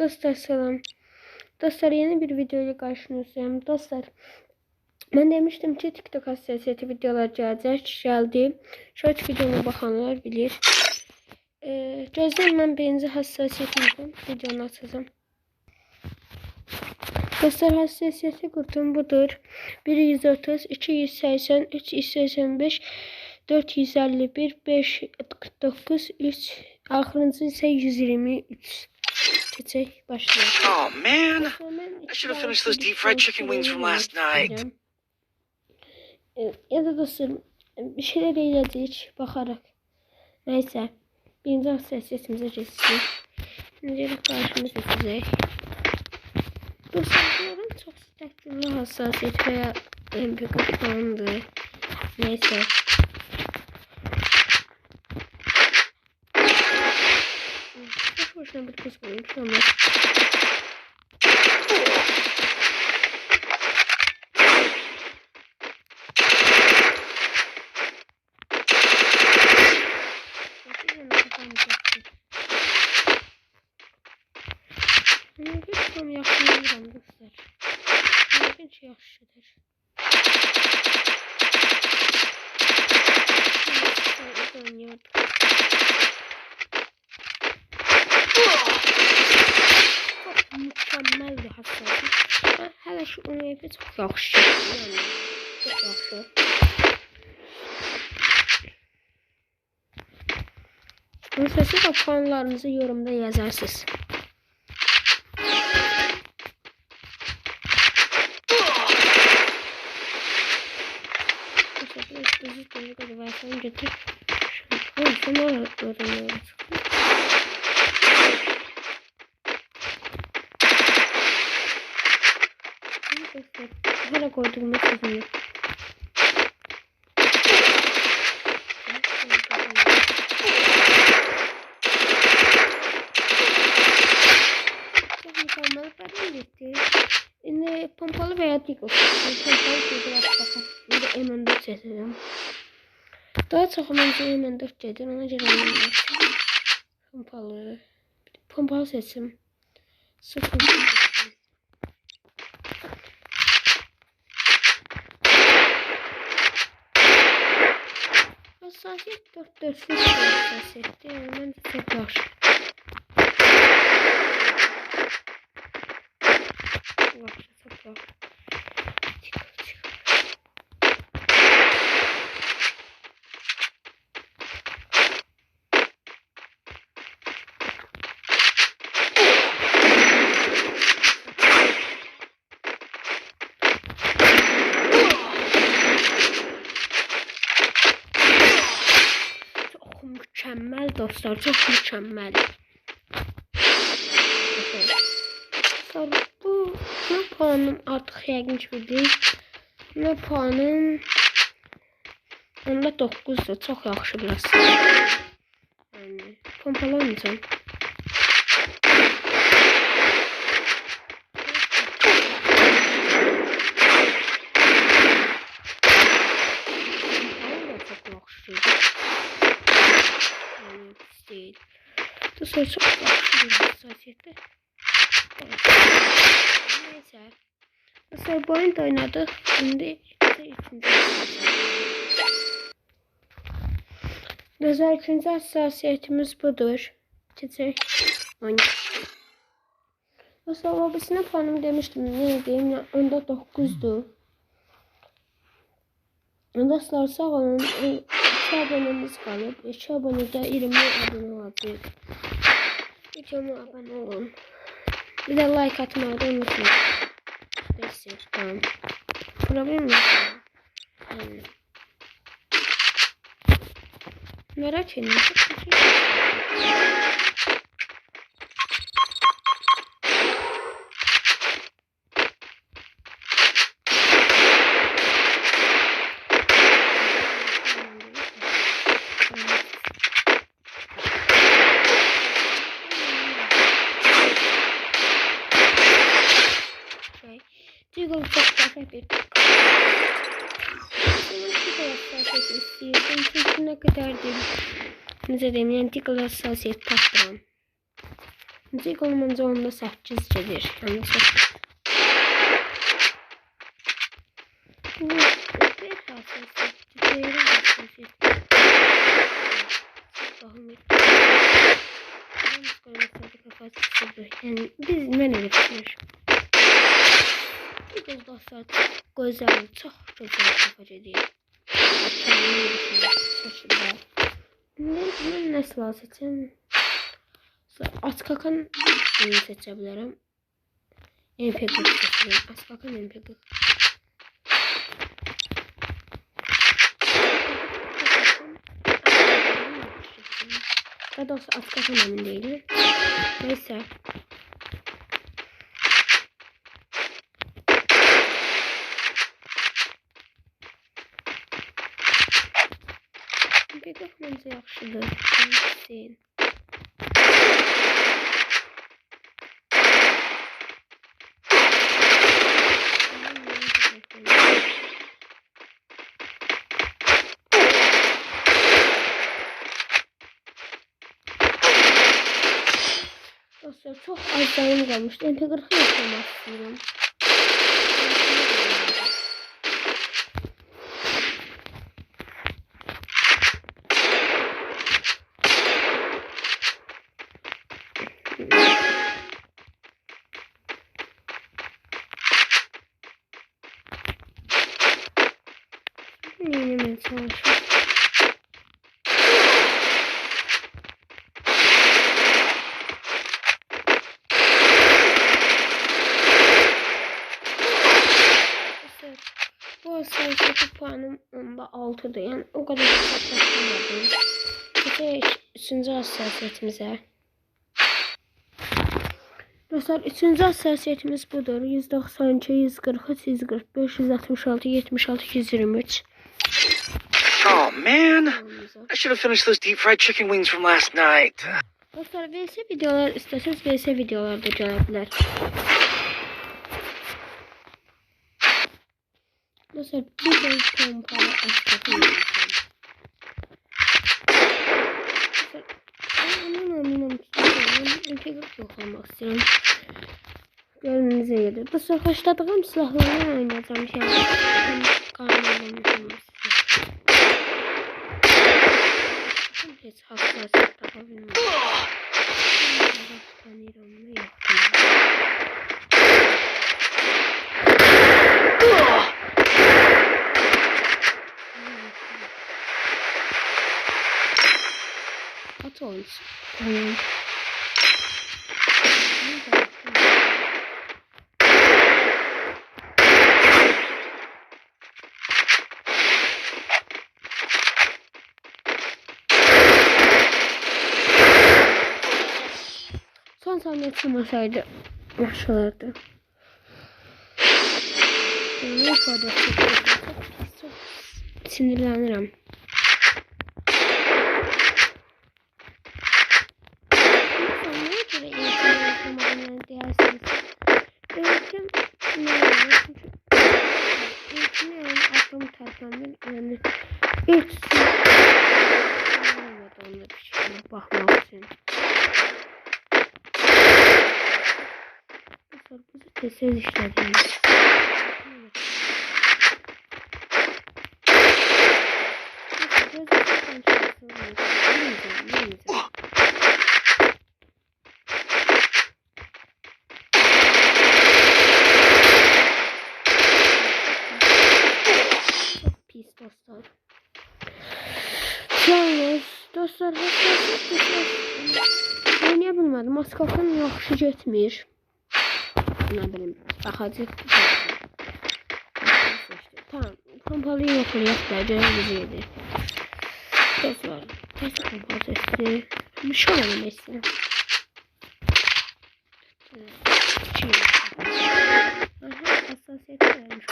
Dostlar selam. Dostlar yeni bir video ile karşınızdayım. Dostlar ben demiştim ki TikTok hassasiyeti videolar geldi. Short videoma bakanlar bilir. Gözlerim ben birinci hassasiyetimden videonu açacağım. Dostlar hassasiyeti kurtum budur. 130, 280, 385, 451, 549, 3, axırıncı ise 123. Geçək, başlayalım. Oh man, I should have finished those deep fried chicken wings from last night. Ya da dostlar bir şeyler eyledik bakarak. Neyse. Birinci hassasiyetimize geçsin. Öncelik karşımıza seçecek. Dostlarım çok takdirli hassasiyet veya en büyük falandır. Neyse. Çok hoşuna bir kız koymuş ama. Tam yaxşılayıram dostlar. Heç yaxşıdır. Çok mükemmeldi hassasiyet. Hələ şu ümumiyyətlə çox yaxşı. Yəni çox yaxşı. Siz də puanlarınızı yorumda yazarsınız. Sen getir. Şunu öğreniyoruz. Hala koyduğum sizinle. Şimdi pompalı veya dik olsun. Pompalı şeyler bakın. Şimdi M14 seçeceğim. Daha çok önce M14 gelir. Ona göre M14. Pompalı. Pompalı seçim. Sıfır seçim. Hassasiyet 4-4 hassasiyetti. Yani ben de çok yaxşı. Çok yaxşı. Mükemmel dostlar, çok mükemmel. Dostlar bu puanım artık yəqin bir değil. Bu puanım onda 9'dur, çok yaxşı biraz. Yani pompalamayacağım. Değil. Dostlar çok yaxşı bir hassasiyetdir. Neyse. Dostlar bu oyunu da oynadık. Şimdi ikinci dostlar ikinci hassasiyetimiz budur. Geçək oyun. Dostlar lobisine puanımı demiştim. Ne diyeyim ya onda 9'du. Dostlar sağ olun. 2 abonemiz kalıb. 2 abonede 20 abone olacaq. Videoma abone olun. Bir de like atmayı da unutmayın. Neyse tamam. Problem yok. Yani. Merak edin. Tiggle çok daha bir çünkü ne kadar değil. Ne diyeyim yani Tiggle hassasiyet taktıram. Müzik olmanca onda 8 gelir. Yani bu bir hassasiyet. Diğeri hassasiyet. Yani biz ben öyle düşünüyorum. Bir dostlar çok güzel, çok güzel kafacı değil. Ben nasıl seçeyim? At kakan seçebilirim. MP40 seçebilirim. At kakan MP40. Daha doğrusu at kakan emin değilim. Neyse. MP40 bence yaxşıdır. Sen. Dostlar çok az zamanım kalmıştı. MP40'ı yapmak istiyorum. Yine çalışıyorum. Bu hassasiyeti puanım onda 6'dır. Yani o kadar hassasiyetlerim. Geçelim 3. hassasiyetimize. Dostlar 3. hassasiyetimiz budur. 192, 143, 145, 166, 76, 123. Oh man, I should have finished those deep fried chicken wings from last night. Dostlar VS videolar isterseniz VS videolar da gelebilir. Dostlar bir de pompalı açıklatayım. Eminim MP40 yok olmak istiyorum. Gönlünüze gelir. Dostlar başladığım silahlarla oynayacağım. Hiç hassasiyet tapabilmiyorum. Tanıyorum yok. At olmuş. Son saniye çıkmasaydı başlardı. Ne kadar çok sinirlenirim. Neye göre eğitim yapamadığını diyerseniz eğitim ne olur? Çünkü eğitim yani aklımı tarafından yani ilk olmadı onda bir şey bakmak için. Bizi tez işlediğimiz. Çok pis dostlar. Yalnız dostlar oynaya bilmədim. Maskafın yaxşı getmir. Ne bileyim. Bakacaq. Tamam. Pompalıyı yoxlayaq da görəcəyik. Dostlar. Test pompalı testi. Bir şey oynamaq istəyirəm. Aha, hassasiyeti vermiş.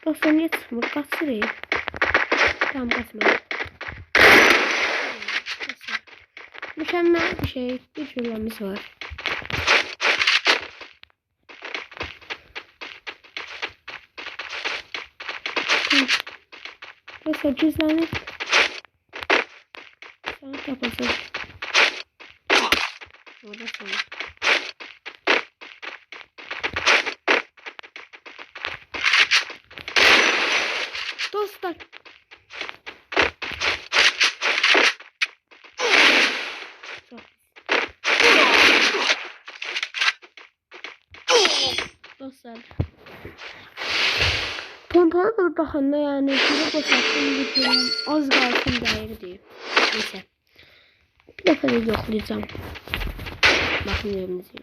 Dostlar niye çıkmır? Kaçırayım. Tamam kaçmadım. Mükemmel bir şey. Bir cümlemiz var. Dostlar cüzdanı sana tapasın. Orada sana. Dostlar. Dostlar. Pompona da baxanda yani biri boşaltdım gidiyorum. Az qalsın dəyirdi. Neyse. Bir dəfə də yoxlayacağım. Baxın görünüzü.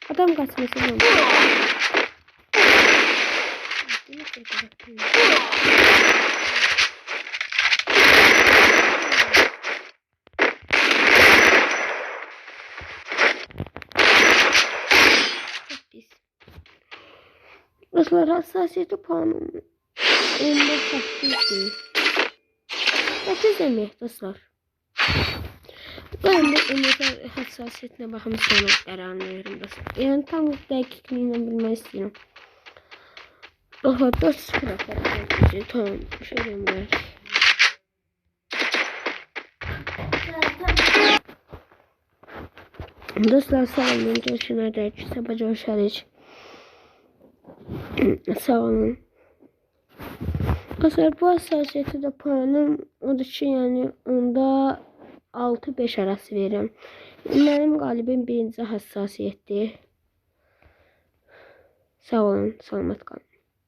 Adam kaçması lazım. Dostlar hassasiyeti puanım 15-8'dir. 8 demek dostlar. Ben de ömrde hassasiyetine bakım sonra kararını veririm dostlar. Yani tam dəqiqliğine bilmək istəyirəm. Dostlar 4-0 aparacaq. Tamam. Şöyle mi? Dostlar sağ olun. Görüşene dek. Sabah görüşürüz. Sağ olun. Dostlar bu hassasiyeti de puanım odur ki yani onda 6-5 arası verirəm. Mənim qalibim birinci hassasiyetdir. Sağ olun, salamat qalın.